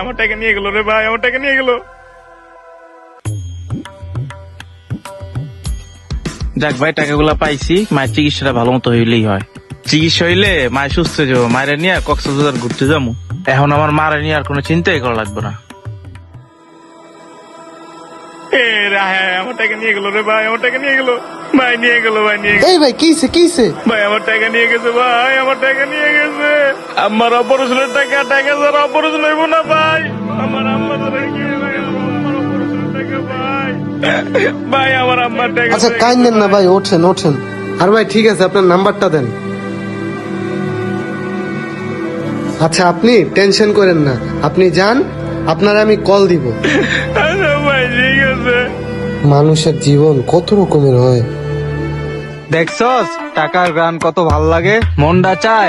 আমার টাকা নিয়ে গেল রে ভাই, আমার টাকা নিয়ে গেল। যাক ভাই, টাকাগুলা পাইছি, মায়ের চিকিৎসাটা ভালো মতো হইলেই হয়। চিকিৎসা হইলে মায়ের সুস্থ হয়ে যাবো, মায়ের নিয়ে কক্সবাজার ঘুরতে যাবো। এখন আমার মারে নিয়ে আর কোনো চিন্তাই করা লাগবে না। আমার টাকা নিয়ে গেল রে ভাই, আমার টাকা নিয়ে গেল ভাই, নিয়ে গেল ভাই, নিয়ে গেল। এই ভাই কিছে ভাই আমার টাকা নিয়ে গেছে ভাই, আমার টাকা নিয়ে গেছে। আমার অপারেশনের টাকা, টাকা ছাড়া অপারেশন হইব না ভাই। আমার আম্মা ছাড়া কি হবে ভাই, আমার অপারেশনের টাকা ভাই। ভাই আমার আম্মার টাকা। আচ্ছা কাইন্দেন না ভাই, ওঠেন। আর ভাই ঠিক আছে, আপনার নাম্বারটা দেন। আচ্ছা আপনি টেনশন করেন না, আপনি যান, আপনার আমি কল দিব। আচ্ছা ভাই ঠিক আছে। মানুষের জীবন কত রকমের হয়। দেখছস টাকার গান কত ভাল লাগে, মনটা চায়